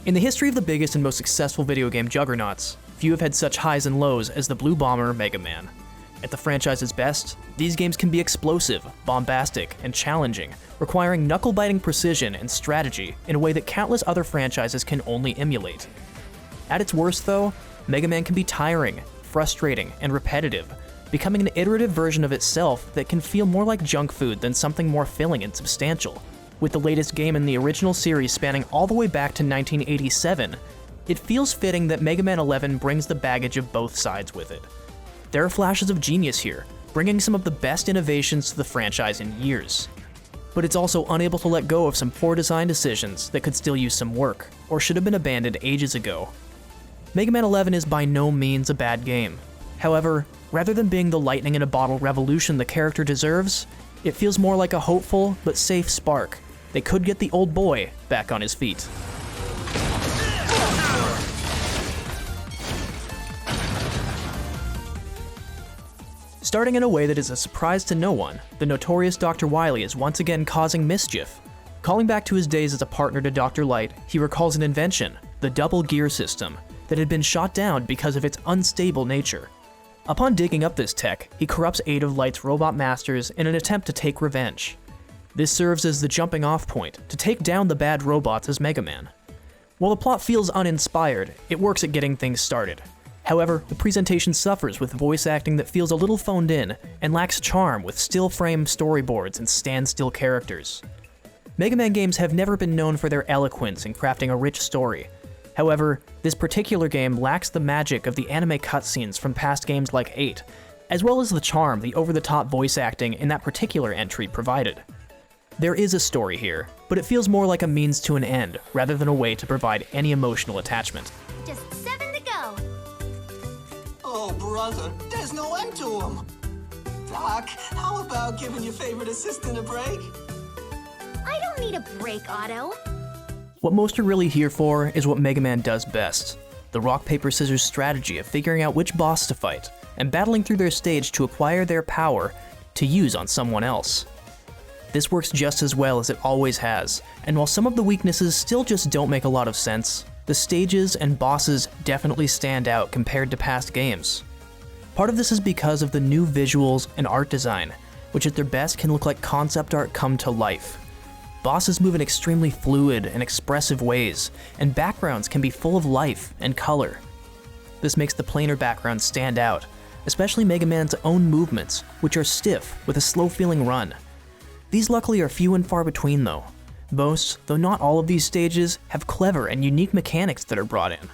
In the history of the biggest and most successful video game juggernauts, few have had such highs and lows as the Blue Bomber Mega Man. At the franchise's best, these games can be explosive, bombastic, and challenging, requiring knuckle-biting precision and strategy in a way that countless other franchises can only emulate. At its worst though, Mega Man can be tiring, frustrating, and repetitive, becoming an iterative version of itself that can feel more like junk food than something more filling and substantial. With the latest game in the original series spanning all the way back to 1987, it feels fitting that Mega Man 11 brings the baggage of both sides with it. There are flashes of genius here, bringing some of the best innovations to the franchise in years. But it's also unable to let go of some poor design decisions that could still use some work, or should have been abandoned ages ago. Mega Man 11 is by no means a bad game. However, rather than being the lightning in a bottle revolution the character deserves, it feels more like a hopeful but safe spark that could get the old boy back on his feet. Starting in a way that is a surprise to no one, the notorious Dr. Wily is once again causing mischief. Calling back to his days as a partner to Dr. Light, he recalls an invention, the double gear system, that had been shot down because of its unstable nature. Upon digging up this tech, he corrupts 8 of Light's robot masters in an attempt to take revenge. This serves as the jumping off point to take down the bad robots as Mega Man. While the plot feels uninspired, it works at getting things started. However, the presentation suffers with voice acting that feels a little phoned in and lacks charm with still frame storyboards and standstill characters. Mega Man games have never been known for their eloquence in crafting a rich story. However, this particular game lacks the magic of the anime cutscenes from past games like 8, as well as the charm the over-the-top voice acting in that particular entry provided. There is a story here, but it feels more like a means to an end rather than a way to provide any emotional attachment. Just 7 to go. Oh, brother, there's no end to him. Doc, how about giving your favorite assistant a break? I don't need a break, Otto. What most are really here for is what Mega Man does best, the rock-paper-scissors strategy of figuring out which boss to fight, and battling through their stage to acquire their power to use on someone else. This works just as well as it always has, and while some of the weaknesses still just don't make a lot of sense, the stages and bosses definitely stand out compared to past games. Part of this is because of the new visuals and art design, which at their best can look like concept art come to life. Bosses move in extremely fluid and expressive ways, and backgrounds can be full of life and color. This makes the planar backgrounds stand out, especially Mega Man's own movements, which are stiff with a slow-feeling run. These luckily are few and far between though. Most, though not all of these stages, have clever and unique mechanics that are brought in.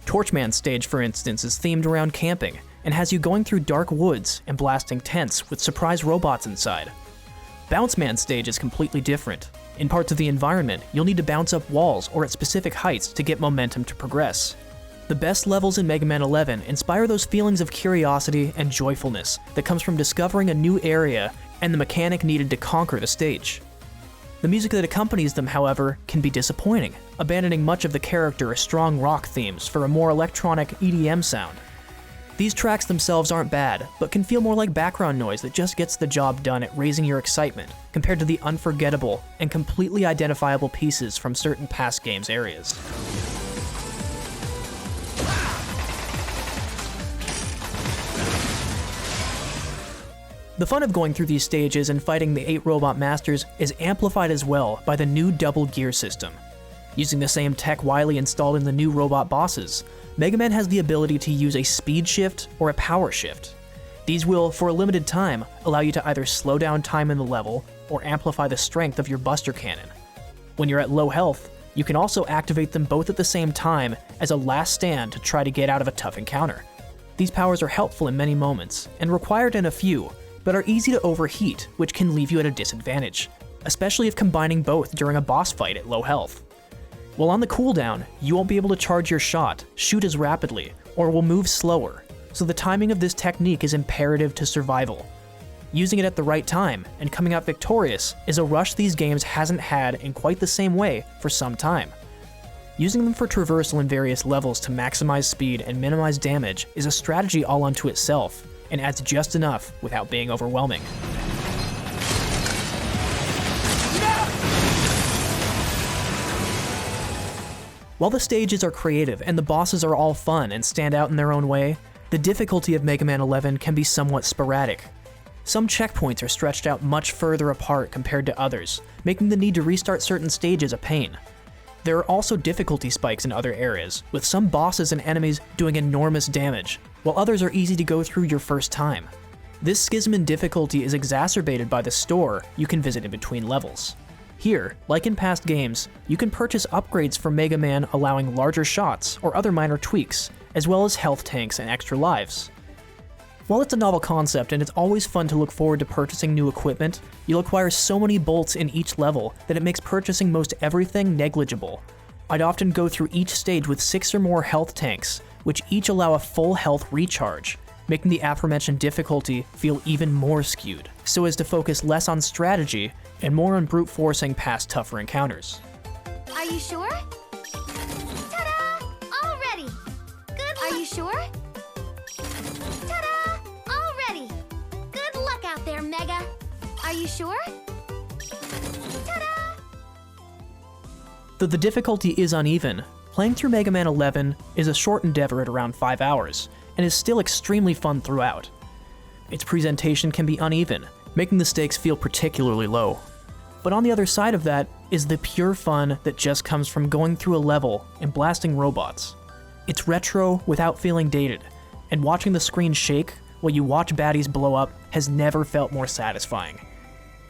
Torchman's stage, for instance, is themed around camping, and has you going through dark woods and blasting tents with surprise robots inside. Bounce Man's stage is completely different. In parts of the environment, you'll need to bounce up walls or at specific heights to get momentum to progress. The best levels in Mega Man 11 inspire those feelings of curiosity and joyfulness that comes from discovering a new area and the mechanic needed to conquer the stage. The music that accompanies them, however, can be disappointing, abandoning much of the character or strong rock themes for a more electronic EDM sound. These tracks themselves aren't bad, but can feel more like background noise that just gets the job done at raising your excitement, compared to the unforgettable and completely identifiable pieces from certain past games' areas. The fun of going through these stages and fighting the 8 robot masters is amplified as well by the new double gear system. Using the same tech Wily installed in the new robot bosses, Mega Man has the ability to use a speed shift or a power shift. These will, for a limited time, allow you to either slow down time in the level or amplify the strength of your Buster Cannon. When you're at low health, you can also activate them both at the same time as a last stand to try to get out of a tough encounter. These powers are helpful in many moments, and required in a few, but are easy to overheat, which can leave you at a disadvantage, especially if combining both during a boss fight at low health. While on the cooldown, you won't be able to charge your shot, shoot as rapidly, or will move slower, so the timing of this technique is imperative to survival. Using it at the right time and coming out victorious is a rush these games hasn't had in quite the same way for some time. Using them for traversal in various levels to maximize speed and minimize damage is a strategy all unto itself, and adds just enough without being overwhelming. While the stages are creative and the bosses are all fun and stand out in their own way, the difficulty of Mega Man 11 can be somewhat sporadic. Some checkpoints are stretched out much further apart compared to others, making the need to restart certain stages a pain. There are also difficulty spikes in other areas, with some bosses and enemies doing enormous damage, while others are easy to go through your first time. This schism in difficulty is exacerbated by the store you can visit in between levels. Here, like in past games, you can purchase upgrades for Mega Man allowing larger shots or other minor tweaks, as well as health tanks and extra lives. While it's a novel concept and it's always fun to look forward to purchasing new equipment, you'll acquire so many bolts in each level that it makes purchasing most everything negligible. I'd often go through each stage with 6 or more health tanks, which each allow a full health recharge, making the aforementioned difficulty feel even more skewed, so as to focus less on strategy and more on brute forcing past tougher encounters. Are you sure? Ta-da! All ready! Good luck! Are you sure? Ta-da! All ready! Good luck out there, Mega! Are you sure? Ta-da! Though the difficulty is uneven, playing through Mega Man 11 is a short endeavor at around 5 hours, and is still extremely fun throughout. Its presentation can be uneven, making the stakes feel particularly low. But on the other side of that is the pure fun that just comes from going through a level and blasting robots. It's retro without feeling dated, and watching the screen shake while you watch baddies blow up has never felt more satisfying.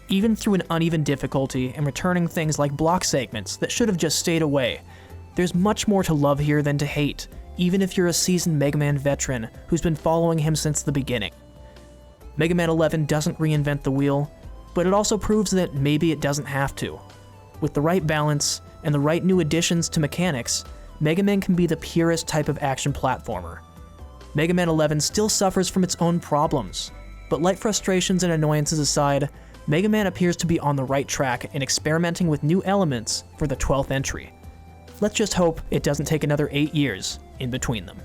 Even through an uneven difficulty and returning things like block segments that should have just stayed away, there's much more to love here than to hate, even if you're a seasoned Mega Man veteran who's been following him since the beginning. Mega Man 11 doesn't reinvent the wheel, but it also proves that maybe it doesn't have to. With the right balance and the right new additions to mechanics, Mega Man can be the purest type of action platformer. Mega Man 11 still suffers from its own problems, but light frustrations and annoyances aside, Mega Man appears to be on the right track in experimenting with new elements for the 12th entry. Let's just hope it doesn't take another 8 years in between them.